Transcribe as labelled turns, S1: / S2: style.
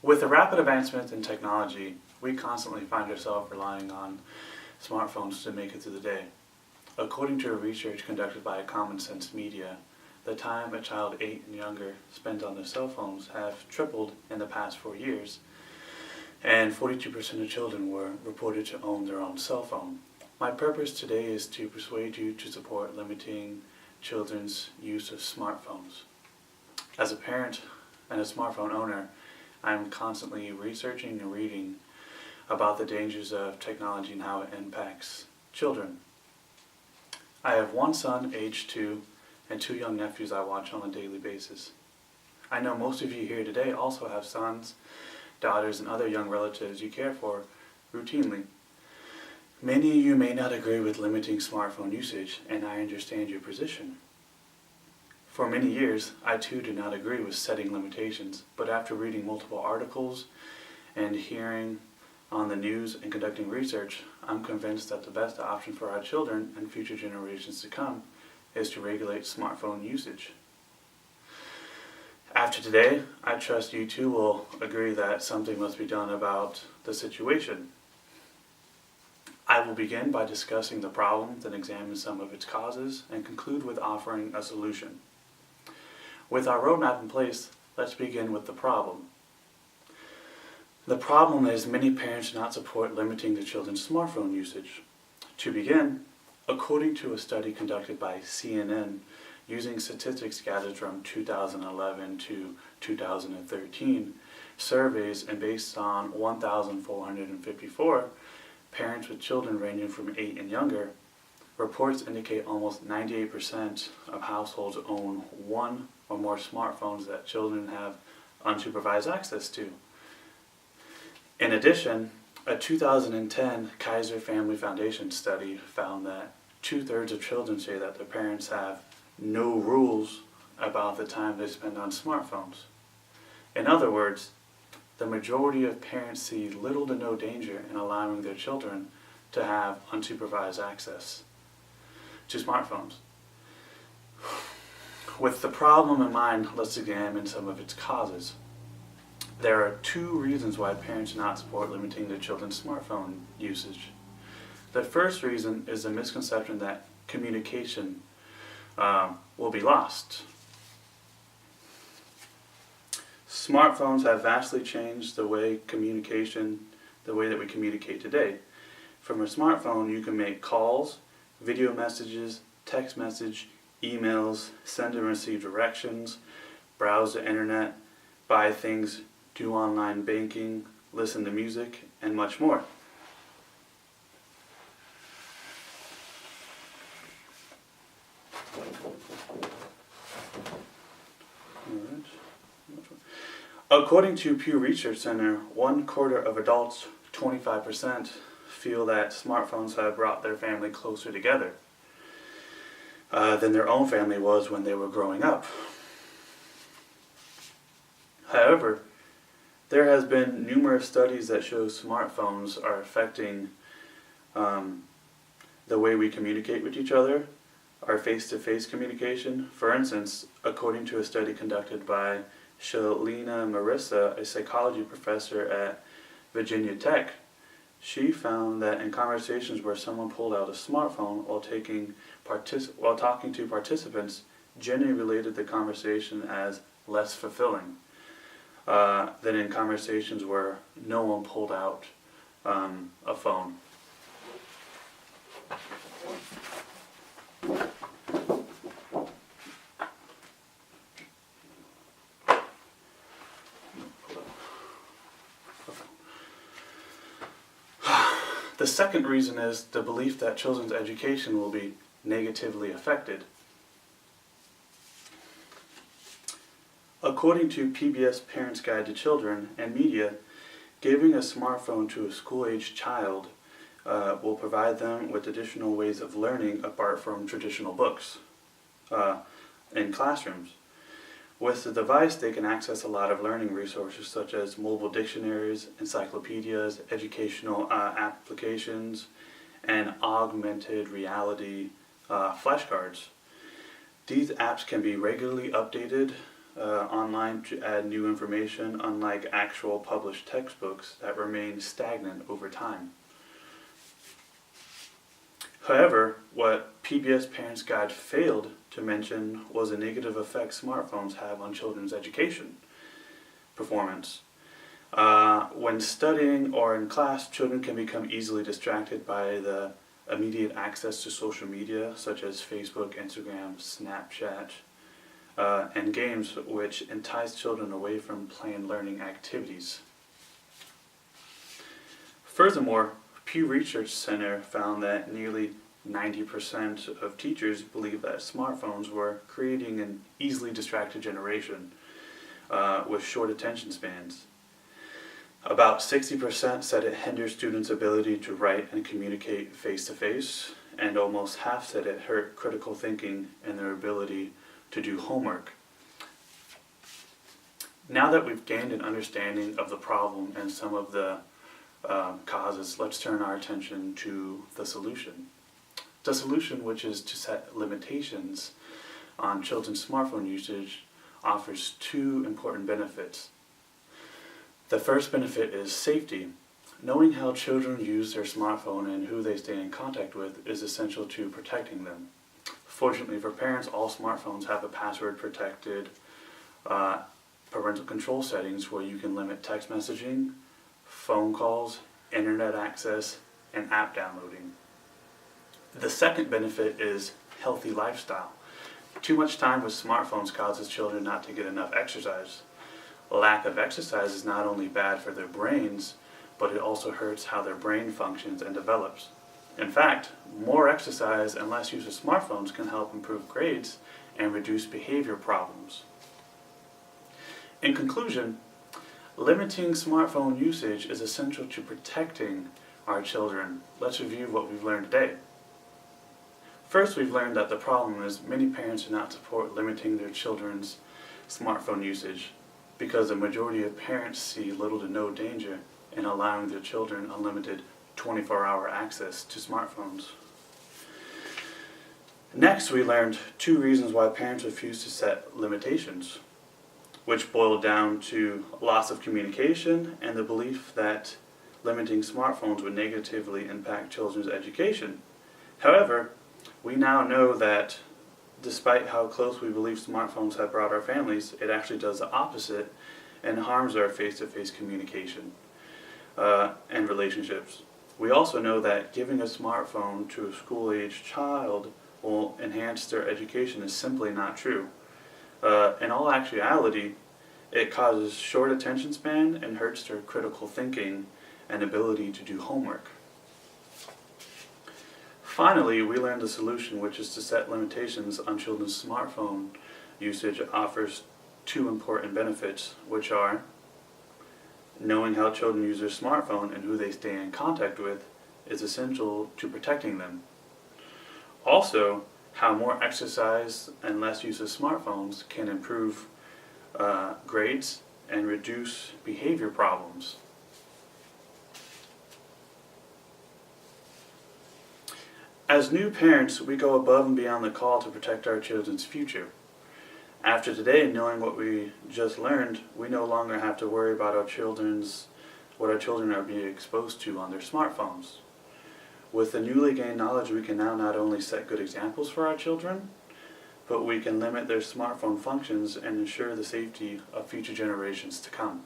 S1: With the rapid advancements in technology, we constantly find ourselves relying on smartphones to make it through the day. According to a research conducted by Common Sense Media, the time a child 8 and younger spends on their cell phones have tripled in the past 4 years, and 42% of children were reported to own their own cell phone. My purpose today is to persuade you to support limiting children's use of smartphones. As a parent and a smartphone owner, I am constantly researching and reading about the dangers of technology and how it impacts children. I have one son, age 2, and 2 young nephews I watch on a daily basis. I know most of you here today also have sons, daughters, and other young relatives you care for routinely. Many of you may not agree with limiting smartphone usage, and I understand your position. For many years, I too did not agree with setting limitations, but after reading multiple articles and hearing on the news and conducting research, I'm convinced that the best option for our children and future generations to come is to regulate smartphone usage. After today, I trust you too will agree that something must be done about the situation. I will begin by discussing the problem, then examine some of its causes, and conclude with offering a solution. With our roadmap in place, let's begin with the problem. The problem is many parents do not support limiting their children's smartphone usage. To begin, according to a study conducted by CNN, using statistics gathered from 2011 to 2013, surveys and based on 1,454 parents with children ranging from 8 and younger, reports indicate almost 98% of households own one or more smartphones that children have unsupervised access to. In addition, a 2010 Kaiser Family Foundation study found that 2/3 of children say that their parents have no rules about the time they spend on smartphones. In other words, the majority of parents see little to no danger in allowing their children to have unsupervised access to smartphones. With the problem in mind, let's examine some of its causes. There are 2 reasons why parents do not support limiting their children's smartphone usage. The first reason is the misconception that communication will be lost. Smartphones have vastly changed the way that we communicate today. From a smartphone, you can make calls, video messages, text message, emails, send and receive directions, browse the internet, buy things, do online banking, listen to music, and much more. According to Pew Research Center, 1/4 of adults, 25%, feel that smartphones have brought their family closer together than their own family was when they were growing up. However, there has been numerous studies that show smartphones are affecting the way we communicate with each other, our face-to-face communication. For instance, according to a study conducted by Shalina Marissa, a psychology professor at Virginia Tech, she found that in conversations where someone pulled out a smartphone while talking to participants, generally related the conversation as less fulfilling than in conversations where no one pulled out a phone. The second reason is the belief that children's education will be negatively affected. According to PBS Parents Guide to Children and Media, giving a smartphone to a school-aged child will provide them with additional ways of learning apart from traditional books in classrooms. With the device, they can access a lot of learning resources such as mobile dictionaries, encyclopedias, educational applications, and augmented reality flashcards. These apps can be regularly updated online to add new information, unlike actual published textbooks that remain stagnant over time. However, what PBS Parents Guide failed to mention was the negative effect smartphones have on children's education performance. When studying or in class, children can become easily distracted by the immediate access to social media such as Facebook, Instagram, Snapchat, and games, which entice children away from planned learning activities. Furthermore, Pew Research Center found that nearly 90% of teachers believe that smartphones were creating an easily distracted generation with short attention spans. About 60% said it hinders students' ability to write and communicate face-to-face, and almost half said it hurt critical thinking and their ability to do homework. Now that we've gained an understanding of the problem and some of the causes, let's turn our attention to the solution. The solution, which is to set limitations on children's smartphone usage, offers two important benefits. The first benefit is safety. Knowing how children use their smartphone and who they stay in contact with is essential to protecting them. Fortunately for parents, all smartphones have a password-protected parental control settings where you can limit text messaging, phone calls, internet access, and app downloading. The second benefit is healthy lifestyle. Too much time with smartphones causes children not to get enough exercise. Lack of exercise is not only bad for their brains, but it also hurts how their brain functions and develops. In fact, more exercise and less use of smartphones can help improve grades and reduce behavior problems. In conclusion, limiting smartphone usage is essential to protecting our children. Let's review what we've learned today. First, we've learned that the problem is many parents do not support limiting their children's smartphone usage because the majority of parents see little to no danger in allowing their children unlimited 24-hour access to smartphones. Next, we learned two reasons why parents refuse to set limitations, which boiled down to loss of communication and the belief that limiting smartphones would negatively impact children's education. However, we now know that despite how close we believe smartphones have brought our families, it actually does the opposite and harms our face-to-face communication and relationships. We also know that giving a smartphone to a school-aged child will enhance their education is simply not true. In all actuality, it causes short attention span and hurts their critical thinking and ability to do homework. Finally, we learned the solution, which is to set limitations on children's smartphone usage. Offers two important benefits, which are knowing how children use their smartphone and who they stay in contact with is essential to protecting them. Also, how more exercise and less use of smartphones can improve grades and reduce behavior problems. As new parents, we go above and beyond the call to protect our children's future. After today, knowing what we just learned, we no longer have to worry about what our children are being exposed to on their smartphones. With the newly gained knowledge, we can now not only set good examples for our children, but we can limit their smartphone functions and ensure the safety of future generations to come.